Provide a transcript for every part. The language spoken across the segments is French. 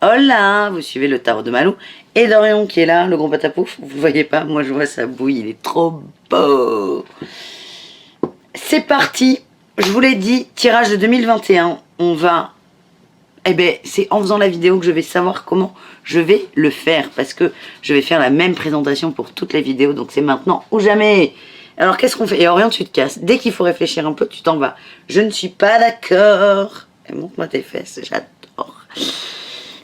Hola, vous suivez le tarot de Malou et Dorian qui est là, le gros patapouf. Vous le voyez pas, moi je vois sa bouille, il est trop beau. C'est parti, je vous l'ai dit, tirage de 2021, on va... Eh ben, c'est en faisant la vidéo que je vais savoir comment je vais le faire, parce que je vais faire la même présentation pour toutes les vidéos, donc c'est maintenant ou jamais. Alors qu'est-ce qu'on fait? Et Orion, tu te casses. Dès qu'il faut réfléchir un peu, tu t'en vas. Je ne suis pas d'accord. Montre-moi tes fesses, j'adore.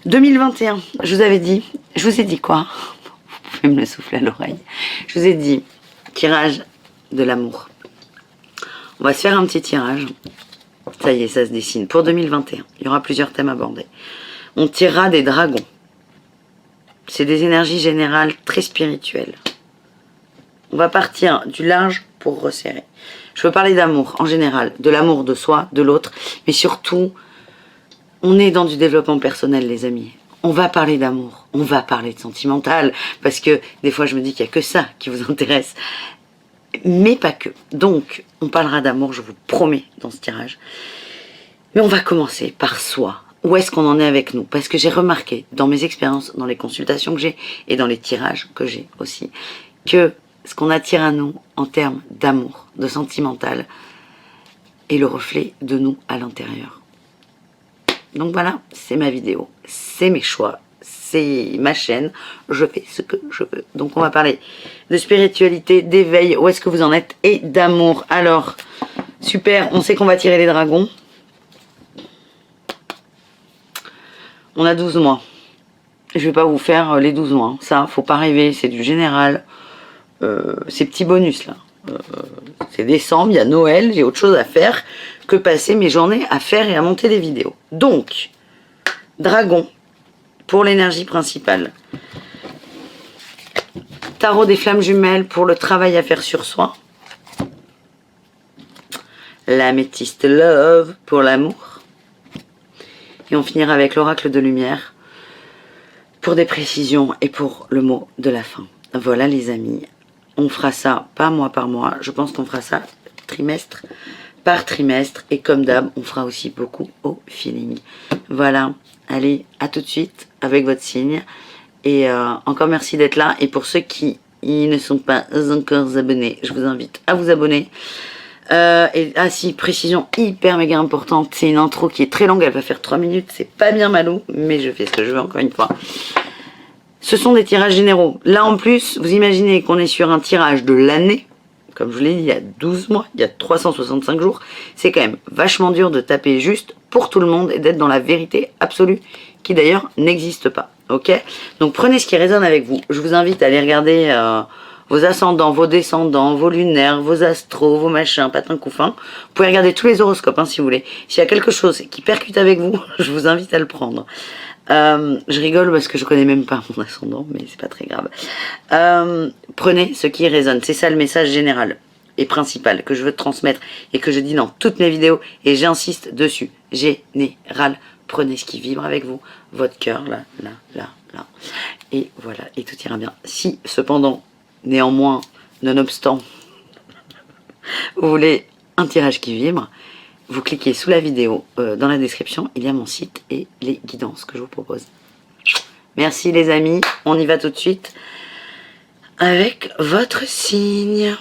2021, je vous ai dit quoi? Vous pouvez me le souffler à l'oreille. Je vous ai dit, tirage de l'amour. On va se faire un petit tirage. Ça y est, ça se dessine. Pour 2021, il y aura plusieurs thèmes abordés. On tirera des dragons. C'est des énergies générales très spirituelles. On va partir du large pour resserrer. Je veux parler d'amour en général, de l'amour de soi, de l'autre, mais surtout... On est dans du développement personnel, les amis. On va parler d'amour, on va parler de sentimental, parce que des fois je me dis qu'il n'y a que ça qui vous intéresse, mais pas que. Donc, on parlera d'amour, je vous promets, dans ce tirage. Mais on va commencer par soi. Où est-ce qu'on en est avec nous? Parce que j'ai remarqué, dans mes expériences, dans les consultations que j'ai, et dans les tirages que j'ai aussi, que ce qu'on attire à nous, en termes d'amour, de sentimental, est le reflet de nous à l'intérieur. Donc voilà, c'est ma vidéo, c'est mes choix, c'est ma chaîne, je fais ce que je veux. Donc on va parler de spiritualité, d'éveil, où est-ce que vous en êtes, et d'amour. Alors, super, on sait qu'on va tirer les dragons. On a 12 mois. Je vais pas vous faire les 12 mois, ça, faut pas rêver, c'est du général. Ces petits bonus là. C'est décembre, il y a Noël, j'ai autre chose à faire que passer mes journées à faire et à monter des vidéos. Donc, dragon, pour l'énergie principale. Tarot des flammes jumelles pour le travail à faire sur soi. L'améthyste love pour l'amour. Et on finira avec l'oracle de lumière pour des précisions et pour le mot de la fin. Voilà les amis. On fera ça pas mois par mois, je pense qu'on fera ça trimestre par trimestre. Et comme d'hab, on fera aussi beaucoup au feeling. Voilà, allez, à tout de suite avec votre signe. Et encore merci d'être là. Et pour ceux qui ne sont pas encore abonnés, je vous invite à vous abonner. Si, précision hyper méga importante, c'est une intro qui est très longue, elle va faire 3 minutes, c'est pas bien Malou, mais je fais ce que je veux encore une fois. Ce sont des tirages généraux. Là, en plus, vous imaginez qu'on est sur un tirage de l'année. Comme je vous l'ai dit, il y a 12 mois, il y a 365 jours. C'est quand même vachement dur de taper juste pour tout le monde et d'être dans la vérité absolue, qui d'ailleurs n'existe pas. Ok? Donc, prenez ce qui résonne avec vous. Je vous invite à aller regarder vos ascendants, vos descendants, vos lunaires, vos astros, vos machins, patins couffins. Vous pouvez regarder tous les horoscopes, hein, si vous voulez. S'il y a quelque chose qui percute avec vous, je vous invite à le prendre. Je rigole parce que je connais même pas mon ascendant, mais c'est pas très grave. Prenez ce qui résonne. C'est ça le message général et principal que je veux transmettre et que je dis dans toutes mes vidéos et j'insiste dessus. Général. Prenez ce qui vibre avec vous, votre cœur, là, là, là, là. Et voilà, et tout ira bien. Si, cependant, néanmoins, nonobstant, vous voulez un tirage qui vibre, vous cliquez sous la vidéo, dans la description, il y a mon site et les guidances que je vous propose. Merci les amis, on y va tout de suite avec votre signe.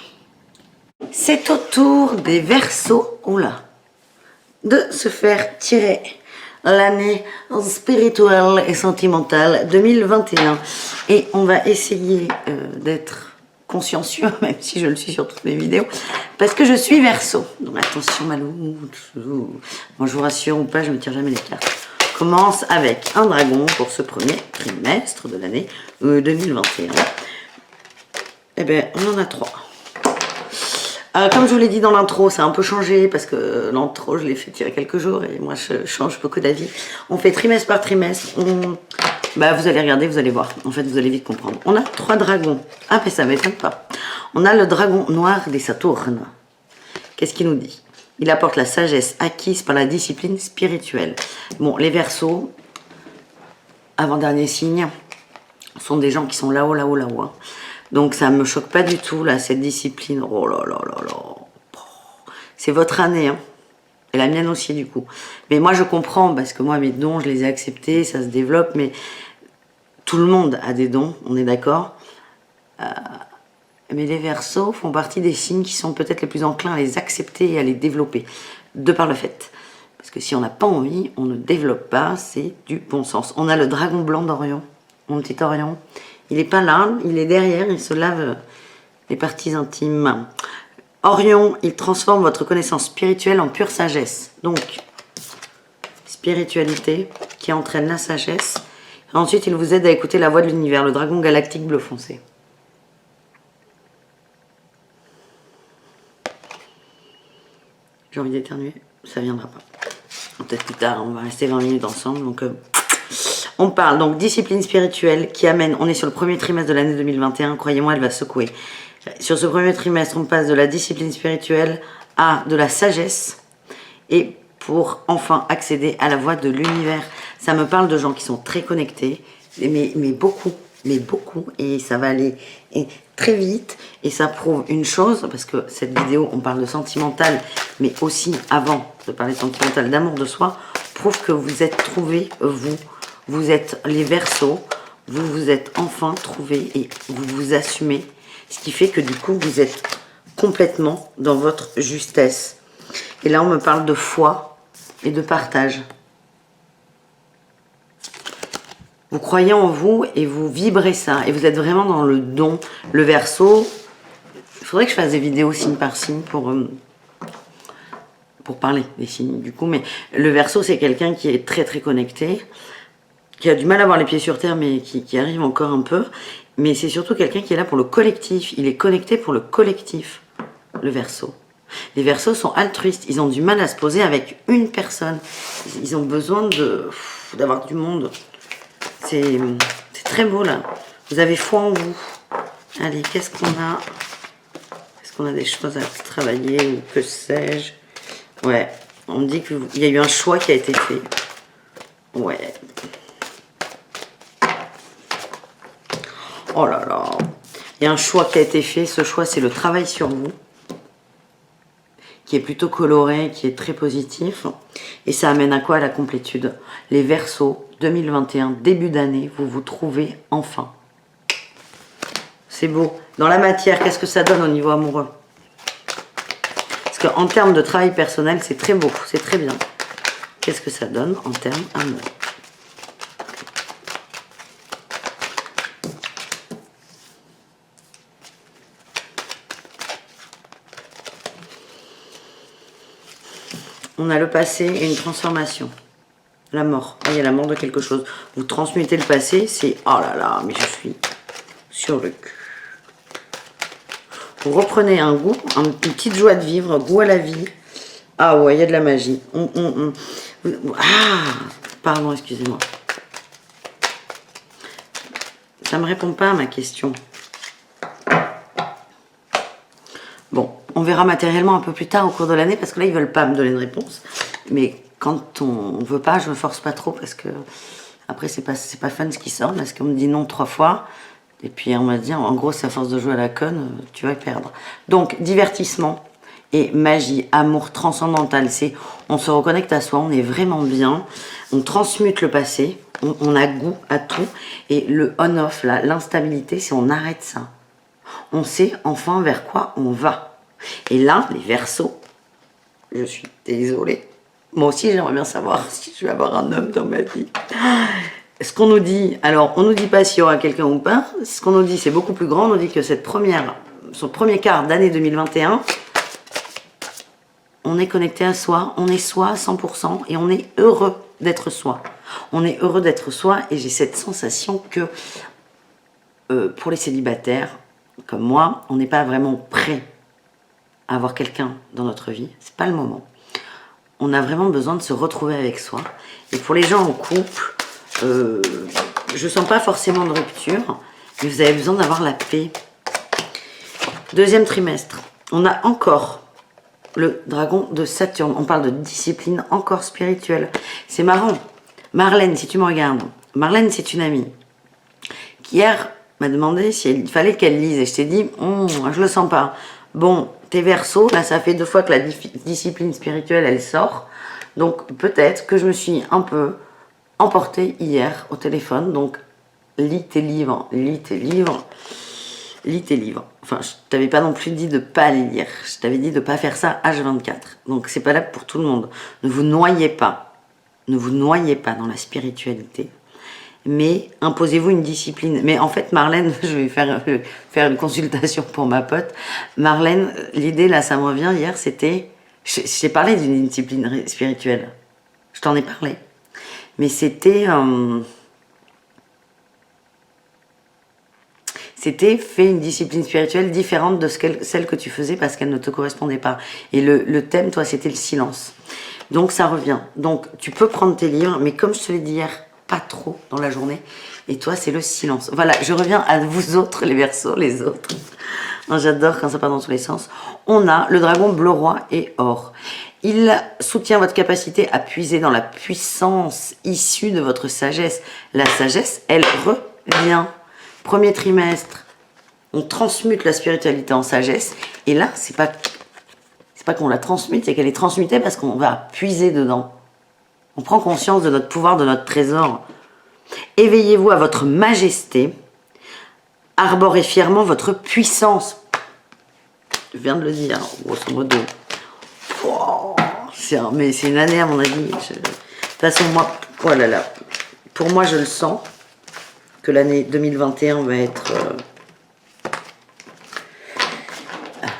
C'est au tour des Verseaux, oula, de se faire tirer l'année spirituelle et sentimentale 2021. Et on va essayer d'être consciencieux, même si je le suis sur toutes mes vidéos, parce que je suis Verseau. Donc attention Malou, moi je vous rassure ou pas, je ne me tire jamais les cartes. On commence avec un dragon pour ce premier trimestre de l'année 2021. Eh bien, on en a 3. Comme je vous l'ai dit dans l'intro, ça a un peu changé parce que l'intro, je l'ai fait tirer quelques jours et moi, je change beaucoup d'avis. On fait trimestre par trimestre. Bah, vous allez regarder, vous allez voir. En fait, vous allez vite comprendre. On a 3 dragons. Ah, mais ça ne m'étonne pas. On a le dragon noir des Saturnes. Qu'est-ce qu'il nous dit? Il apporte la sagesse acquise par la discipline spirituelle. Bon, les Verseaux, avant-dernier signe, sont des gens qui sont là-haut, là-haut, là-haut. Hein. Donc ça ne me choque pas du tout, là, cette discipline. Oh là là là là. C'est votre année, hein. Et la mienne aussi, du coup. Mais moi, je comprends, parce que moi, mes dons, je les ai acceptés, ça se développe, mais tout le monde a des dons, on est d'accord. Mais les Verseaux font partie des signes qui sont peut-être les plus enclins à les accepter et à les développer, de par le fait. Parce que si on n'a pas envie, on ne développe pas, c'est du bon sens. On a le dragon blanc d'Orion, mon petit Orion. Il n'est pas là, il est derrière, il se lave les parties intimes. Orion, il transforme votre connaissance spirituelle en pure sagesse. Donc, spiritualité qui entraîne la sagesse. Ensuite, il vous aide à écouter la voix de l'univers, le dragon galactique bleu foncé. J'ai envie d'éternuer, ça viendra pas. Peut-être plus tard, on va rester 20 minutes ensemble. Donc, on parle donc discipline spirituelle qui amène, on est sur le premier trimestre de l'année 2021, croyez-moi, elle va secouer. Sur ce premier trimestre, on passe de la discipline spirituelle à de la sagesse et pour enfin accéder à la voie de l'univers. Ça me parle de gens qui sont très connectés, mais beaucoup, et ça va aller très vite, et ça prouve une chose, parce que cette vidéo, on parle de sentimental, mais aussi, avant de parler de sentimental, d'amour de soi, prouve que vous êtes trouvés, vous êtes les Verseaux, vous vous êtes enfin trouvés, et vous vous assumez, ce qui fait que du coup, vous êtes complètement dans votre justesse. Et là, on me parle de foi et de partage. Vous croyez en vous et vous vibrez ça. Et vous êtes vraiment dans le don. Le Verseau, il faudrait que je fasse des vidéos signe par signe pour parler des signes du coup. Mais le Verseau, c'est quelqu'un qui est très très connecté, qui a du mal à avoir les pieds sur terre, mais qui arrive encore un peu. Mais c'est surtout quelqu'un qui est là pour le collectif. Il est connecté pour le collectif, le Verseau. Les Verseaux sont altruistes. Ils ont du mal à se poser avec une personne. Ils ont besoin d'avoir du monde. C'est très beau là. Vous avez foi en vous. Allez, qu'est-ce qu'on a? Est-ce qu'on a des choses à travailler ou que sais-je? Ouais, on me dit qu'il y a eu un choix qui a été fait. Ouais. Oh là là. Il y a un choix qui a été fait. Ce choix, c'est le travail sur vous, qui est plutôt coloré, qui est très positif. Et ça amène à quoi? À la complétude. Les Verseaux, 2021, début d'année, vous vous trouvez enfin. C'est beau. Dans la matière, qu'est-ce que ça donne au niveau amoureux? Parce qu'en termes de travail personnel, c'est très beau, c'est très bien. Qu'est-ce que ça donne en termes amoureux? On a le passé et une transformation. La mort. Ah, il y a la mort de quelque chose. Vous transmutez le passé, c'est oh là là, mais je suis sur le cul. Vous reprenez un goût, une petite joie de vivre, un goût à la vie. Ah ouais, il y a de la magie. Ah, pardon, excusez-moi. Ça ne me répond pas à ma question. Bon, on verra matériellement un peu plus tard au cours de l'année, parce que là, ils ne veulent pas me donner une réponse. Mais quand on ne veut pas, je ne me force pas trop, parce que après, c'est pas fun ce qui sort, parce qu'on me dit non 3 fois. Et puis on m'a dit, en gros, c'est à force de jouer à la conne, tu vas perdre. Donc, divertissement et magie, amour transcendantal, c'est on se reconnecte à soi, on est vraiment bien, on transmute le passé, on a goût à tout. Et le on-off, l'instabilité, c'est on arrête ça. On sait enfin vers quoi on va. Et là, les Verseaux, je suis désolée. Moi aussi, j'aimerais bien savoir si je vais avoir un homme dans ma vie. Ce qu'on nous dit, alors on nous dit pas s'il y aura quelqu'un ou pas, ce qu'on nous dit c'est beaucoup plus grand, on nous dit que son premier quart d'année 2021, on est connecté à soi, on est soi à 100% et on est heureux d'être soi. On est heureux d'être soi et j'ai cette sensation que pour les célibataires comme moi, on n'est pas vraiment prêt à avoir quelqu'un dans notre vie, c'est pas le moment. On a vraiment besoin de se retrouver avec soi. Et pour les gens en couple, je sens pas forcément de rupture, mais vous avez besoin d'avoir la paix. Deuxième trimestre, on a encore le dragon de Saturne. On parle de discipline encore spirituelle. C'est marrant. Marlène, si tu me regardes, Marlène, c'est une amie qui hier m'a demandé s'il fallait qu'elle lise. Et je t'ai dit, je le sens pas. Bon, t'es Verseau, là ça fait 2 fois que la discipline spirituelle, elle sort. Donc peut-être que je me suis un peu emportée hier au téléphone. Donc lis tes livres, lis tes livres, lis tes livres. Enfin, je t'avais pas non plus dit de pas les lire. Je t'avais dit de pas faire ça H24. Donc c'est pas là pour tout le monde. Ne vous noyez pas. Ne vous noyez pas dans la spiritualité. Mais imposez-vous une discipline. Mais en fait, Marlène, je vais faire une consultation pour ma pote. Marlène, l'idée là, ça me revient hier, c'était... J'ai parlé d'une discipline spirituelle. Je t'en ai parlé. Mais c'était... C'était fait une discipline spirituelle différente de celle que tu faisais parce qu'elle ne te correspondait pas. Et le thème, toi, c'était le silence. Donc ça revient. Donc tu peux prendre tes livres, mais comme je te l'ai dit hier, pas trop dans la journée. Et toi, c'est le silence. Voilà, je reviens à vous autres, les Verseaux, les autres. J'adore quand ça part dans tous les sens. On a le dragon bleu roi et or. Il soutient votre capacité à puiser dans la puissance issue de votre sagesse. La sagesse, elle revient. Premier trimestre, on transmute la spiritualité en sagesse. Et là, c'est pas qu'on la transmute, c'est qu'elle est transmutée parce qu'on va puiser dedans. On prend conscience de notre pouvoir, de notre trésor. Éveillez-vous à votre majesté. Arborez fièrement votre puissance. Je viens de le dire, grosso modo. Oh, mais c'est une année à mon avis. De toute façon, moi, oh là là, pour moi, je le sens que l'année 2021 va être...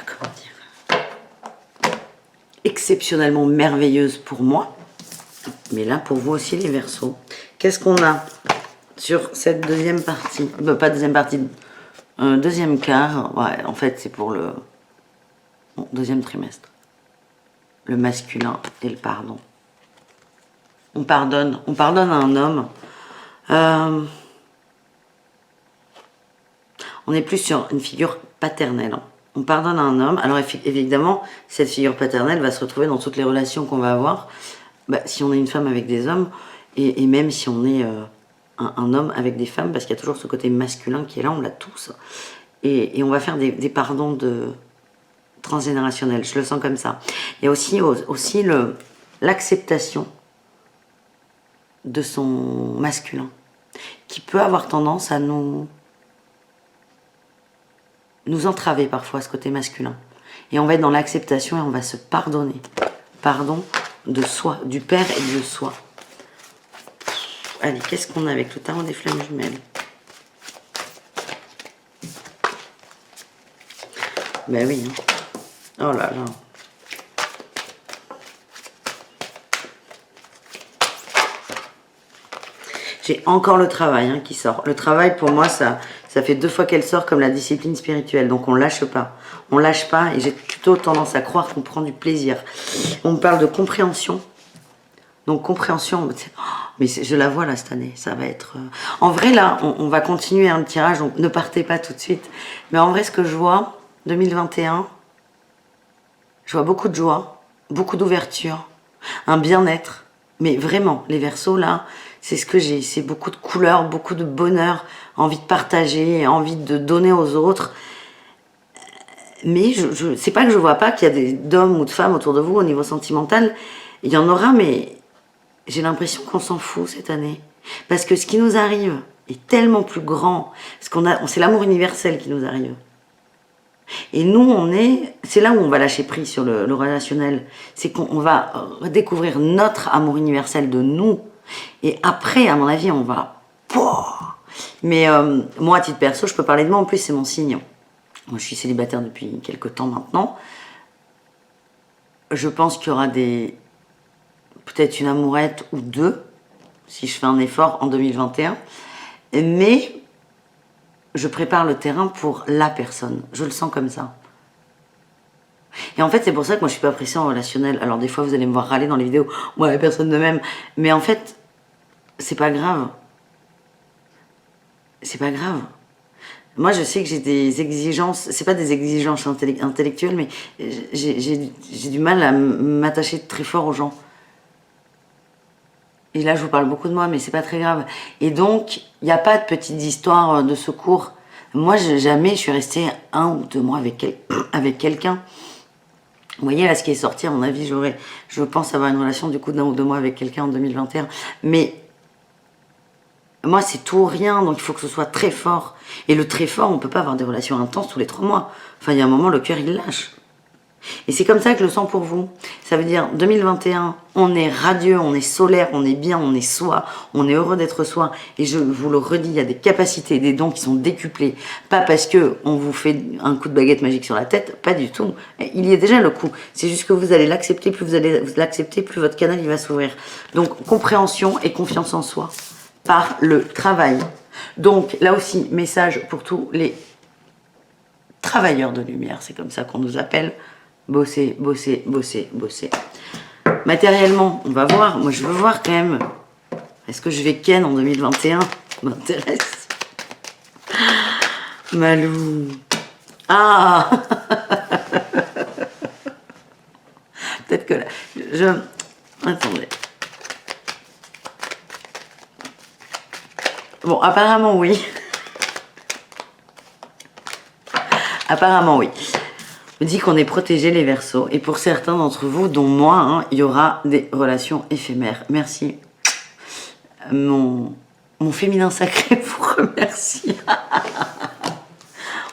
comment dire, exceptionnellement merveilleuse pour moi. Mais là, pour vous aussi, les Verseaux. Qu'est-ce qu'on a sur cette deuxième partie? Pas deuxième partie, deuxième quart. Ouais, en fait, c'est pour le deuxième trimestre. Le masculin et le pardon. On pardonne à un homme. On est plus sur une figure paternelle. On pardonne à un homme. Alors évidemment, cette figure paternelle va se retrouver dans toutes les relations qu'on va avoir. Si on est une femme avec des hommes, et même si on est un homme avec des femmes, parce qu'il y a toujours ce côté masculin qui est là, on l'a tous. Et on va faire des pardons transgénérationnels, je le sens comme ça. Il y a aussi l'acceptation de son masculin, qui peut avoir tendance à nous entraver parfois, ce côté masculin. Et on va être dans l'acceptation et on va se pardonner. Pardon de soi, du père et de soi. Allez, qu'est-ce qu'on a avec le tarot des flammes jumelles? Ben oui. Hein. Oh là là. J'ai encore le travail qui sort. Le travail, pour moi, ça fait 2 fois qu'elle sort comme la discipline spirituelle. Donc on lâche pas. On lâche pas et j'ai plutôt tendance à croire qu'on prend du plaisir. On me parle de compréhension. Donc compréhension, mais je la vois là cette année. Ça va être... En vrai là, on va continuer le tirage, donc ne partez pas tout de suite. Mais en vrai, ce que je vois, 2021, je vois beaucoup de joie, beaucoup d'ouverture, un bien-être. Mais vraiment, les Verseaux là, c'est ce que j'ai. C'est beaucoup de couleurs, beaucoup de bonheur, envie de partager, envie de donner aux autres. Mais c'est pas que je vois pas qu'il y a d'hommes ou de femmes autour de vous au niveau sentimental. Il y en aura, mais j'ai l'impression qu'on s'en fout cette année. Parce que ce qui nous arrive est tellement plus grand. C'est l'amour universel qui nous arrive. Et nous, c'est là où on va lâcher prise sur le relationnel. C'est qu'on va redécouvrir notre amour universel de nous. Et après, à mon avis, on va... Mais moi, à titre perso, je peux parler de moi. En plus, c'est mon signe. Moi, je suis célibataire depuis quelques temps maintenant. Je pense qu'il y aura peut-être une amourette ou 2, si je fais un effort en 2021. Mais je prépare le terrain pour la personne. Je le sens comme ça. Et en fait, c'est pour ça que moi, je suis pas pressée en relationnel. Alors, des fois, vous allez me voir râler dans les vidéos. Ouais, personne ne m'aime. Mais en fait, c'est pas grave. C'est pas grave. Moi, je sais que j'ai des exigences. C'est pas des exigences intellectuelles, mais j'ai du mal à m'attacher très fort aux gens. Et là, je vous parle beaucoup de moi, mais c'est pas très grave. Et donc, il n'y a pas de petites histoires de secours. Moi, jamais je suis restée 1 ou 2 mois avec quelqu'un. Vous voyez là ce qui est sorti, à mon avis, je pense avoir une relation du coup d'1 ou 2 mois avec quelqu'un en 2021. Mais moi c'est tout ou rien, donc il faut que ce soit très fort. Et le très fort, on peut pas avoir des relations intenses tous les 3 mois. Enfin il y a un moment, le cœur il lâche. Et c'est comme ça que je le sens pour vous. Ça veut dire 2021, on est radieux, on est solaire, on est bien, on est soi, on est heureux d'être soi. Et je vous le redis, il y a des capacités, des dons qui sont décuplés. Pas parce que on vous fait un coup de baguette magique sur la tête, pas du tout. Il y a déjà le coup. C'est juste que vous allez l'accepter, plus vous allez l'accepter, plus votre canal il va s'ouvrir. Donc compréhension et confiance en soi par le travail. Donc là aussi, message pour tous les travailleurs de lumière, c'est comme ça qu'on nous appelle. Bosser, bosser, bosser, bosser. Matériellement, on va voir. Moi, je veux voir quand même. Est-ce que je vais ken en 2021? Ça m'intéresse. Malou. Ah. Peut-être que là, Attendez. Bon, apparemment, oui. Apparemment, oui. On dit qu'on est protégé les Verseaux. Et pour certains d'entre vous, dont moi, hein, il y aura des relations éphémères. Merci. Mon féminin sacré vous remercie.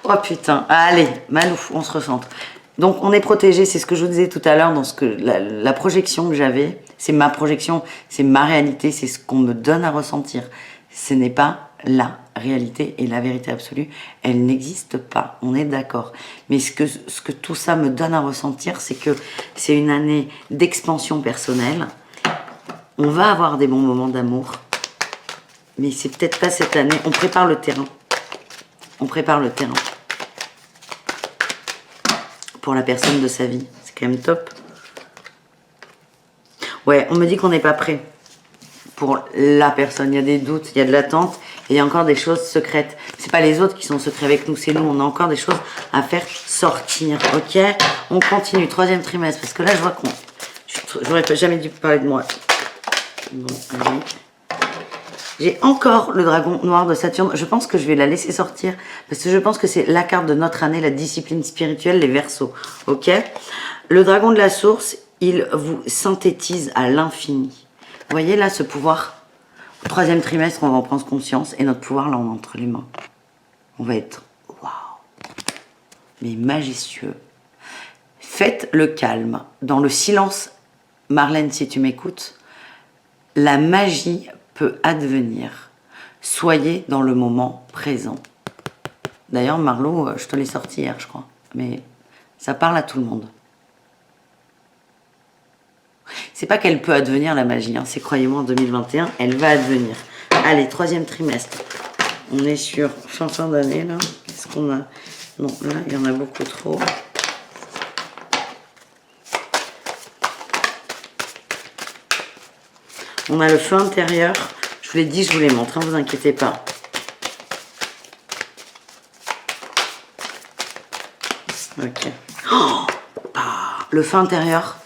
Oh putain. Allez, Malou, on se recentre. Donc on est protégé, c'est ce que je vous disais tout à l'heure dans ce que la projection que j'avais. C'est ma projection, c'est ma réalité, c'est ce qu'on me donne à ressentir. Ce n'est pas la réalité et la vérité absolue, elle n'existe pas, on est d'accord. Mais ce que tout ça me donne à ressentir, c'est que c'est une année d'expansion personnelle. On va avoir des bons moments d'amour, mais c'est peut-être pas cette année. On prépare le terrain. On prépare le terrain pour la personne de sa vie. C'est quand même top. Ouais, on me dit qu'on n'est pas prêt pour la personne. Il y a des doutes, il y a de l'attente. Et il y a encore des choses secrètes. C'est pas les autres qui sont secrets avec nous, c'est nous. On a encore des choses à faire sortir. Ok, on continue. 3e trimestre. Parce que là, je vois qu'on... J'aurais jamais dû parler de moi. Bon, allez. J'ai encore le dragon noir de Saturne. Je pense que je vais la laisser sortir. Parce que je pense que c'est la carte de notre année, la discipline spirituelle, les Verseaux. Ok. Le dragon de la source, il vous synthétise à l'infini. Vous voyez là, ce pouvoir... 3e trimestre, on va en prendre conscience et notre pouvoir, là, on est entre les mains. On va être, waouh, mais majestueux. Faites le calme. Dans le silence, Marlène, si tu m'écoutes, la magie peut advenir. Soyez dans le moment présent. D'ailleurs, Marlo, je te l'ai sorti hier, je crois. Mais ça parle à tout le monde. C'est pas qu'elle peut advenir la magie, hein. C'est, croyez-moi, en 2021, elle va advenir. Allez, 3e trimestre. On est sur fin d'année, là. Qu'est-ce qu'on a? Non, là, il y en a beaucoup trop. On a le feu intérieur. Je vous l'ai dit, je vous les montre, hein, vous inquiétez pas. Ok. Oh, le feu intérieur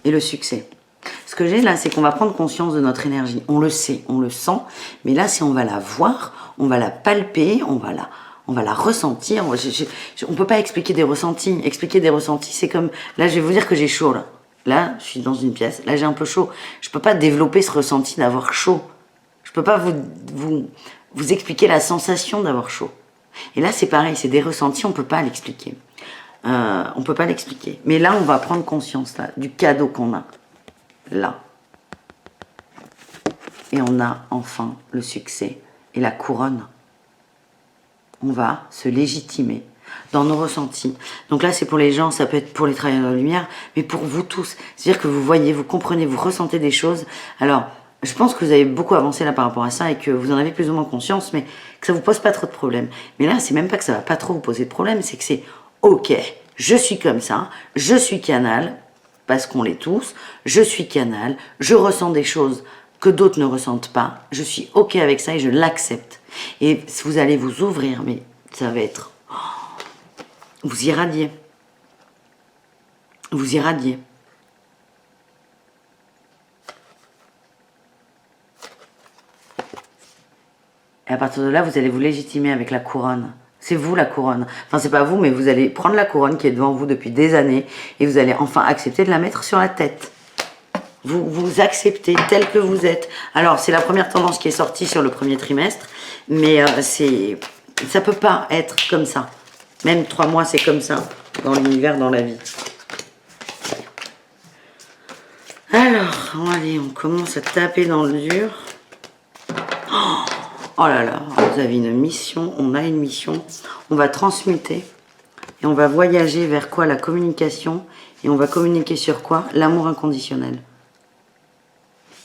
et le succès. Ce que j'ai là, c'est qu'on va prendre conscience de notre énergie. On le sait, on le sent, mais là, si on va la voir, on va la palper, on va la ressentir. On ne peut pas expliquer des ressentis. Expliquer des ressentis, c'est comme... Là, je vais vous dire que j'ai chaud, là. Là, je suis dans une pièce. Là, j'ai un peu chaud. Je ne peux pas développer ce ressenti d'avoir chaud. Je ne peux pas vous expliquer la sensation d'avoir chaud. Et là, c'est pareil, c'est des ressentis, on ne peut pas l'expliquer. On ne peut pas l'expliquer. Mais là, on va prendre conscience là, du cadeau qu'on a. Là. Et on a enfin le succès et la couronne. On va se légitimer dans nos ressentis. Donc là, c'est pour les gens, ça peut être pour les travailleurs de la lumière, mais pour vous tous. C'est-à-dire que vous voyez, vous comprenez, vous ressentez des choses. Alors, je pense que vous avez beaucoup avancé là par rapport à ça et que vous en avez plus ou moins conscience, mais que ça vous pose pas trop de problèmes. Mais là, c'est même pas que ça va pas trop vous poser de problèmes, c'est que c'est ok, je suis comme ça, je suis canal, parce qu'on l'est tous, je suis canal, je ressens des choses que d'autres ne ressentent pas, je suis ok avec ça et je l'accepte. Et vous allez vous ouvrir, mais ça va être... Vous irradiez. Vous irradiez. Et à partir de là, vous allez vous légitimer avec la couronne. C'est vous la couronne. Enfin, c'est pas vous, mais vous allez prendre la couronne qui est devant vous depuis des années et vous allez enfin accepter de la mettre sur la tête. Vous acceptez tel que vous êtes. Alors, c'est la première tendance qui est sortie sur le premier trimestre, mais ça peut pas être comme ça. Même 3 mois, c'est comme ça, dans l'univers, dans la vie. Alors, allez, on commence à taper dans le dur. Oh là là, vous avez une mission, on a une mission. On va transmuter et on va voyager vers quoi? La communication. Et on va communiquer sur quoi? L'amour inconditionnel.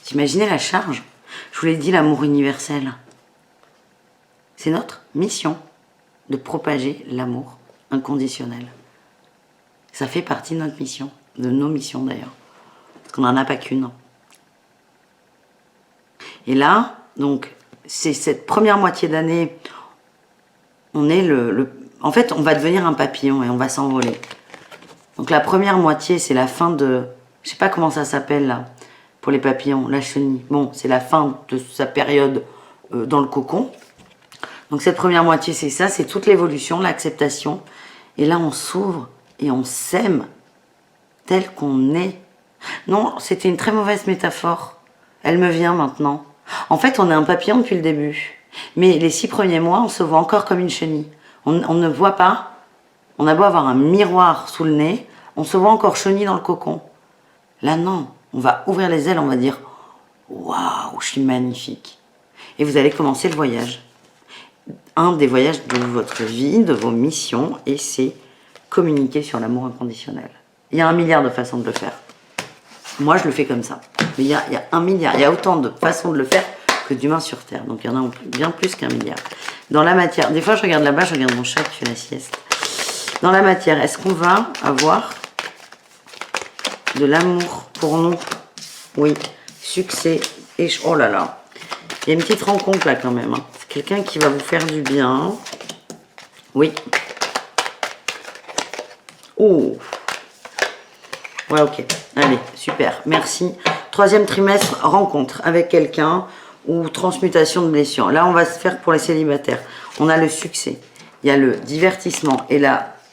Vous imaginez la charge? Je vous l'ai dit, l'amour universel. C'est notre mission de propager l'amour inconditionnel. Ça fait partie de notre mission, de nos missions d'ailleurs. Parce qu'on n'en a pas qu'une. Et là, donc, c'est cette première moitié d'année, on est en fait, on va devenir un papillon et on va s'envoler. Donc la première moitié, c'est la fin de... Je sais pas comment ça s'appelle là, pour les papillons, la chenille. Bon, c'est la fin de sa période dans le cocon. Donc cette première moitié, c'est ça, c'est toute l'évolution, l'acceptation. Et là, on s'ouvre et on s'aime tel qu'on est. Non, c'était une très mauvaise métaphore. Elle me vient maintenant. En fait, on est un papillon depuis le début. Mais les 6 premiers mois, on se voit encore comme une chenille. On ne voit pas. On a beau avoir un miroir sous le nez, on se voit encore chenille dans le cocon. Là, non. On va ouvrir les ailes, on va dire « Waouh, je suis magnifique !» Et vous allez commencer le voyage. Un des voyages de votre vie, de vos missions, et c'est communiquer sur l'amour inconditionnel. Il y a 1 milliard de façons de le faire. Moi, je le fais comme ça. Mais il y a 1 milliard. Il y a autant de façons de le faire que d'humains sur Terre. Donc, il y en a bien plus qu'1 milliard. Dans la matière, des fois, je regarde là-bas, je regarde mon chat qui fait la sieste. Dans la matière, est-ce qu'on va avoir de l'amour pour nous? Oui. Succès. Et oh là là. Il y a une petite rencontre là quand même. Hein. C'est quelqu'un qui va vous faire du bien. Oui. Oh. Ouais, ok. Allez, super. Merci. 3e trimestre, rencontre avec quelqu'un ou transmutation de blessures. Là, on va se faire pour les célibataires. On a le succès. Il y a le divertissement et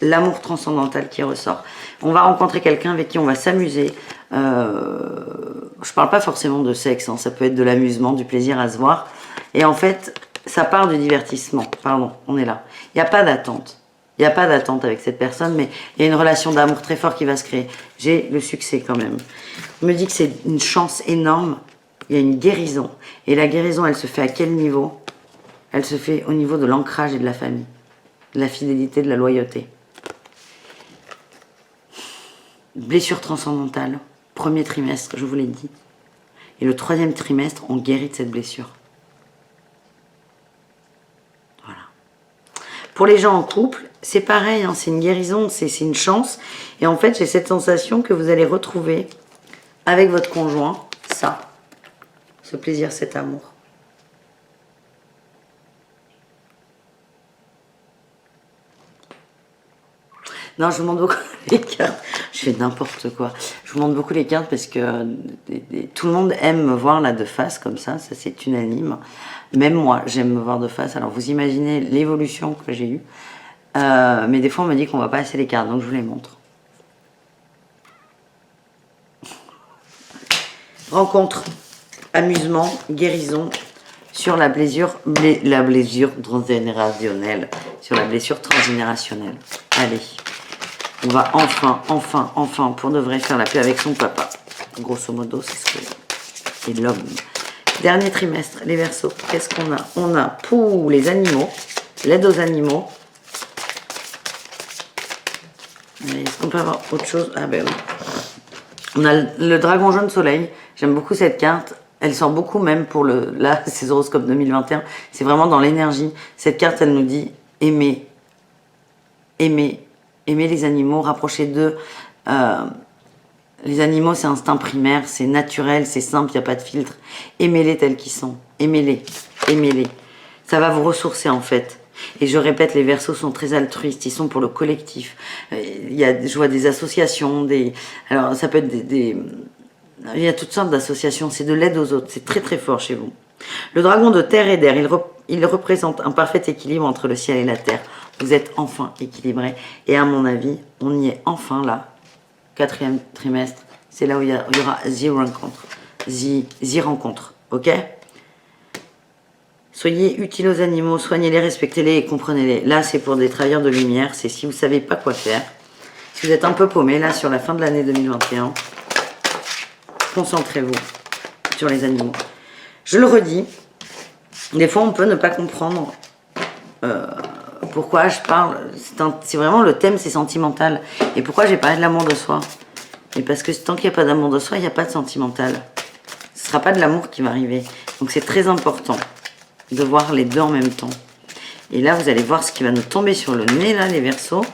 l'amour transcendantal qui ressort. On va rencontrer quelqu'un avec qui on va s'amuser. Je parle pas forcément de sexe. Hein. Ça peut être de l'amusement, du plaisir à se voir. Et en fait, ça part du divertissement. Pardon, on est là. Il n'y a pas d'attente. Il n'y a pas d'attente avec cette personne, mais il y a une relation d'amour très forte qui va se créer. J'ai le succès quand même. On me dit que c'est une chance énorme. Il y a une guérison. Et la guérison, elle se fait à quel niveau? Elle se fait au niveau de l'ancrage et de la famille. De la fidélité, de la loyauté. Blessure transcendantale. 1er trimestre, je vous l'ai dit. Et le 3e trimestre, on guérit de cette blessure. Voilà. Pour les gens en couple, c'est pareil, hein, c'est une guérison, c'est une chance. Et en fait, j'ai cette sensation que vous allez retrouver avec votre conjoint, ça, ce plaisir, cet amour. Non, je vous montre beaucoup les cartes. Je fais n'importe quoi. Je vous montre beaucoup les cartes parce que tout le monde aime me voir là de face comme ça c'est unanime. Même moi, j'aime me voir de face. Alors vous imaginez l'évolution que j'ai eue. Mais des fois, on me dit qu'on va pas assez les cartes, donc je vous les montre. Rencontre, amusement, guérison sur la blessure transgénérationnelle. Sur la blessure transgénérationnelle. Allez. On va enfin, pour de vrai, faire la paix avec son papa. Grosso modo, c'est ce que c'est l'homme. Dernier trimestre, les Verseaux. Qu'est-ce qu'on a? On a pour les animaux, l'aide aux animaux. Est-ce qu'on peut avoir autre chose? Ah ben oui. On a le dragon jaune soleil. J'aime beaucoup cette carte. Elle sort beaucoup même pour là, ces horoscopes 2021. C'est vraiment dans l'énergie. Cette carte, elle nous dit aimer. Aimer les animaux, rapprocher d'eux. Les animaux, c'est instinct primaire, c'est naturel, c'est simple, il n'y a pas de filtre. Aimez-les tels qu'ils sont. Aimez-les. Ça va vous ressourcer en fait. Et je répète, les Verseaux sont très altruistes, ils sont pour le collectif. Je vois des associations, alors ça peut être il y a toutes sortes d'associations, c'est de l'aide aux autres, c'est très très fort chez vous. Le dragon de terre et d'air, il représente un parfait équilibre entre le ciel et la terre. Vous êtes enfin équilibré. Et à mon avis, on y est enfin là. 4e trimestre, c'est là où il y aura 10 rencontres. 10 rencontres, ok? Soyez utiles aux animaux, soignez-les, respectez-les et comprenez-les. Là, c'est pour des travailleurs de lumière. C'est si vous ne savez pas quoi faire. Si vous êtes un peu paumé, là, sur la fin de l'année 2021, concentrez-vous sur les animaux. Je le redis, des fois, on peut ne pas comprendre pourquoi je parle. C'est vraiment le thème, c'est sentimental. Et pourquoi j'ai parlé de l'amour de soi? Et parce que tant qu'il n'y a pas d'amour de soi, il n'y a pas de sentimental. Ce ne sera pas de l'amour qui va arriver. Donc, c'est très important de voir les deux en même temps. Et là, vous allez voir ce qui va nous tomber sur le nez, là, les Verseaux.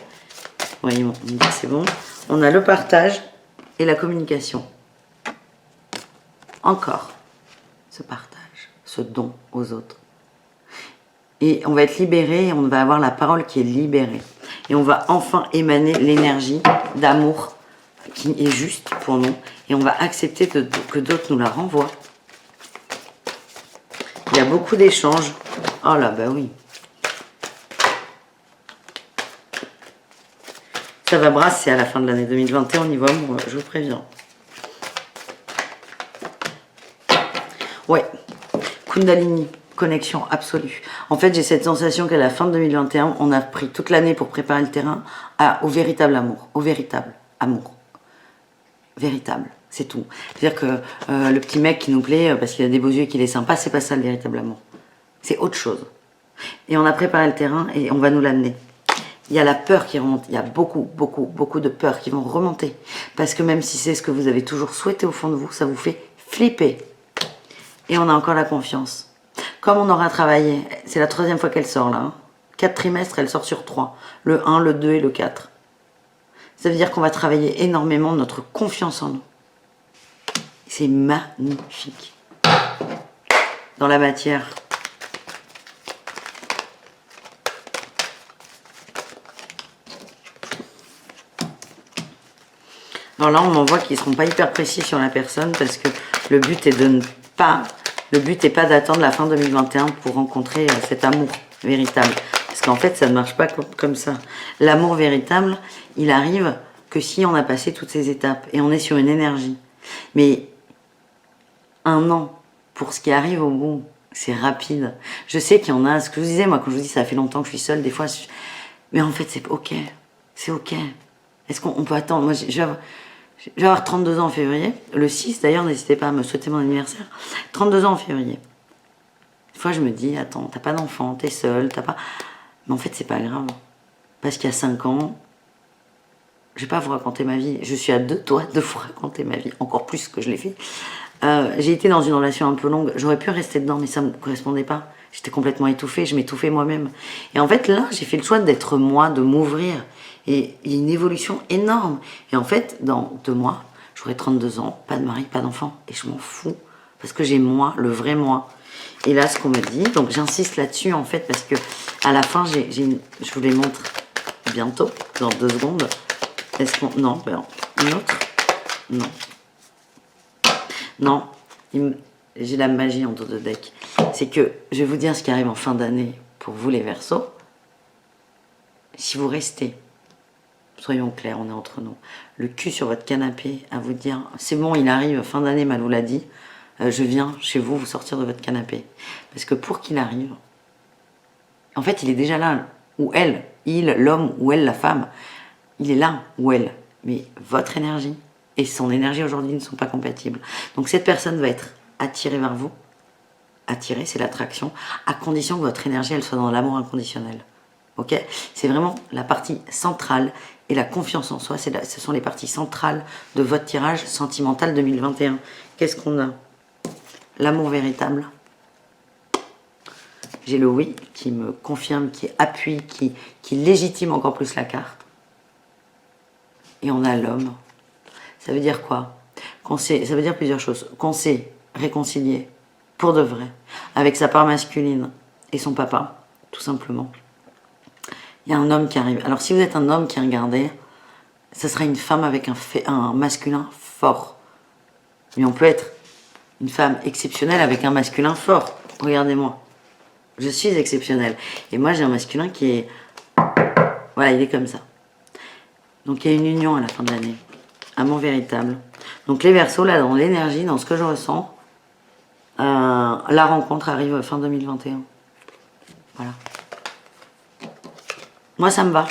Voyez, on dit que c'est bon. On a le partage et la communication. Encore, ce partage, ce don aux autres. Et on va être libéré, et on va avoir la parole qui est libérée. Et on va enfin émaner l'énergie d'amour qui est juste pour nous. Et on va accepter que d'autres nous la renvoient. Il y a beaucoup d'échanges. Oh là, bah oui. Ça va brasser à la fin de l'année 2021 au niveau amoureux, je vous préviens. Ouais, Kundalini, connexion absolue. En fait, j'ai cette sensation qu'à la fin de 2021, on a pris toute l'année pour préparer le terrain au véritable amour, au véritable amour. Véritable, c'est tout. C'est-à-dire que le petit mec qui nous plaît parce qu'il a des beaux yeux et qu'il est sympa, c'est pas ça le véritable amour. C'est autre chose. Et on a préparé le terrain et on va nous l'amener. Il y a la peur qui remonte. Il y a beaucoup de peurs qui vont remonter. Parce que même si c'est ce que vous avez toujours souhaité au fond de vous, ça vous fait flipper. Et on a encore la confiance. Comme on aura travaillé, c'est la 3e fois qu'elle sort là. Hein. 4 trimestres, elle sort sur 3. Le 1, le 2 et le 4. Ça veut dire qu'on va travailler énormément notre confiance en nous. C'est magnifique. Dans la matière. Alors là, on en voit qu'ils ne seront pas hyper précis sur la personne parce que le but est de ne pas... Le but n'est pas d'attendre la fin 2021 pour rencontrer cet amour véritable. Parce qu'en fait, ça ne marche pas comme ça. L'amour véritable, il arrive que si on a passé toutes ces étapes et on est sur une énergie. Mais 1 an pour ce qui arrive au bout, c'est rapide. Je sais qu'il y en a, ce que je vous disais, moi, quand je vous dis ça fait longtemps que je suis seule, des fois, mais en fait, c'est ok. C'est ok. Est-ce qu'on peut attendre? Moi, je vais avoir 32 ans en février. Le 6, d'ailleurs, n'hésitez pas à me souhaiter mon anniversaire. 32 ans en février. Des fois, je me dis, attends, t'as pas d'enfant, t'es seule, t'as pas... Mais en fait, c'est pas grave. Parce qu'il y a 5 ans, je vais pas vous raconter ma vie. Je suis à 2 doigts de vous raconter ma vie. Encore plus que je l'ai fait. J'ai été dans une relation un peu longue. J'aurais pu rester dedans, mais ça me correspondait pas. J'étais complètement étouffée. Je m'étouffais moi-même. Et en fait, là, j'ai fait le choix d'être moi, de m'ouvrir. Et il y a une évolution énorme. Et en fait, dans 2 mois, j'aurai 32 ans, pas de mari, pas d'enfant. Et je m'en fous. Parce que j'ai moi, le vrai moi. Et là, ce qu'on me dit, donc j'insiste là-dessus, en fait, parce que à la fin, je vous les montre bientôt, dans 2 secondes. Est-ce qu'on... Non, ben, une autre? Non. Non. J'ai la magie en dos de deck. C'est que, je vais vous dire ce qui arrive en fin d'année pour vous, les Verseaux. Si vous restez... Soyons clairs, on est entre nous. Le cul sur votre canapé à vous dire, c'est bon, il arrive, fin d'année, Malou l'a dit, je viens chez vous, vous sortir de votre canapé. Parce que pour qu'il arrive, en fait, il est déjà là, ou elle, il, l'homme, ou elle, la femme, il est là, ou elle. Mais votre énergie et son énergie aujourd'hui ne sont pas compatibles. Donc cette personne va être attirée vers vous. Attirée, c'est l'attraction, à condition que votre énergie, elle soit dans l'amour inconditionnel. Ok? C'est vraiment la partie centrale et la confiance en soi, ce sont les parties centrales de votre tirage sentimental 2021. Qu'est-ce qu'on a? L'amour véritable. J'ai le oui qui me confirme, qui appuie, qui légitime encore plus la carte. Et on a l'homme. Ça veut dire quoi? Ça veut dire plusieurs choses. Qu'on sait réconcilier pour de vrai avec sa part masculine et son papa, tout simplement. Il y a un homme qui arrive. Alors si vous êtes un homme qui regardez, ça sera une femme avec un masculin fort. Mais on peut être une femme exceptionnelle avec un masculin fort. Regardez-moi. Je suis exceptionnelle. Et moi j'ai un masculin qui est Voilà, il est comme ça. Donc il y a une union à la fin de l'année. Amour véritable. Donc les Verseaux, là, dans l'énergie, dans ce que je ressens, la rencontre arrive fin 2021. Voilà. Moi, ça me va.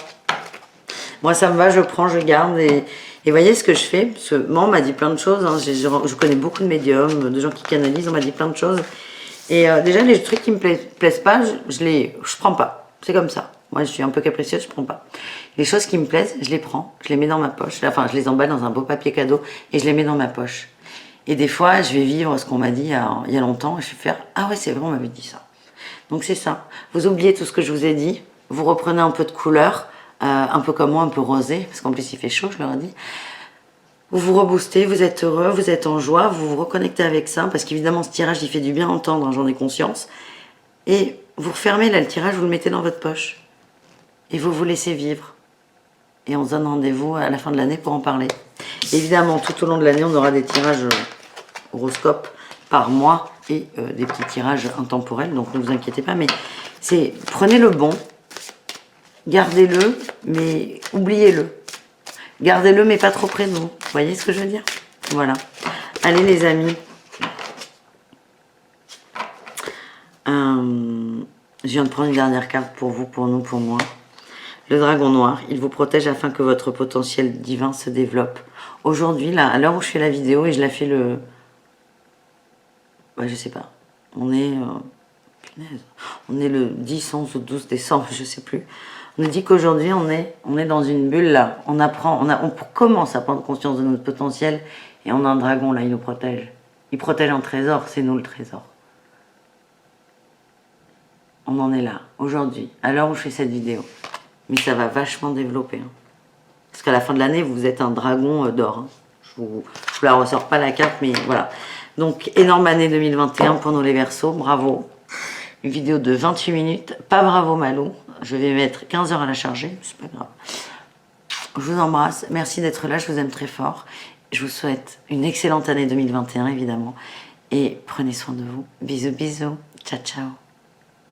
Moi, ça me va, je prends, je garde. Et voyez ce que je fais. Parce que moi, on m'a dit plein de choses. Hein. Je connais beaucoup de médiums, de gens qui canalisent. On m'a dit plein de choses. Et déjà, les trucs qui me plaisent pas, je prends pas. C'est comme ça. Moi, je suis un peu capricieuse, je prends pas. Les choses qui me plaisent, je les prends. Je les mets dans ma poche. Enfin, je les emballe dans un beau papier cadeau et je les mets dans ma poche. Et des fois, je vais vivre ce qu'on m'a dit il y a longtemps. Et je vais faire, ah ouais, c'est vrai, on m'avait dit ça. Donc, c'est ça. Vous oubliez tout ce que je vous ai dit. Vous reprenez un peu de couleur. Un peu comme moi, un peu rosé. Parce qu'en plus, il fait chaud, je leur ai dit. Vous vous reboostez, vous êtes heureux, vous êtes en joie, vous vous reconnectez avec ça, parce qu'évidemment ce tirage il fait du bien entendre, hein, j'en ai conscience. Et vous refermez là le tirage, vous le mettez dans votre poche. Et vous vous laissez vivre. Et on se donne rendez-vous à la fin de l'année pour en parler. Évidemment, tout au long de l'année, on aura des tirages horoscopes par mois et des petits tirages intemporels, donc ne vous inquiétez pas. Mais prenez le bon, gardez-le, mais oubliez-le. Gardez-le, mais pas trop près de vous. Vous voyez ce que je veux dire? Voilà. Allez, les amis. Je viens de prendre une dernière carte pour vous, pour nous, pour moi. Le dragon noir. Il vous protège afin que votre potentiel divin se développe. Aujourd'hui, là, à l'heure où je fais la vidéo, et je la fais le... Ouais, je sais pas. On est... Punaise. On est le 10, 11 ou 12 décembre, je sais plus. On nous dit qu'aujourd'hui, on est dans une bulle, là. On apprend, on commence à prendre conscience de notre potentiel. Et on a un dragon, là, il nous protège. Il protège un trésor, c'est nous le trésor. On en est là, aujourd'hui, à l'heure où je fais cette vidéo. Mais ça va vachement développer. Hein. Parce qu'à la fin de l'année, vous êtes un dragon d'or. Hein. Je vous la ressors pas la carte, mais voilà. Donc, énorme année 2021 pour nous les Verseaux. Bravo. Une vidéo de 28 minutes. Pas bravo Malou. Je vais mettre 15 heures à la charger. C'est pas grave. Je vous embrasse. Merci d'être là. Je vous aime très fort. Je vous souhaite une excellente année 2021, évidemment. Et prenez soin de vous. Bisous, bisous. Ciao, ciao.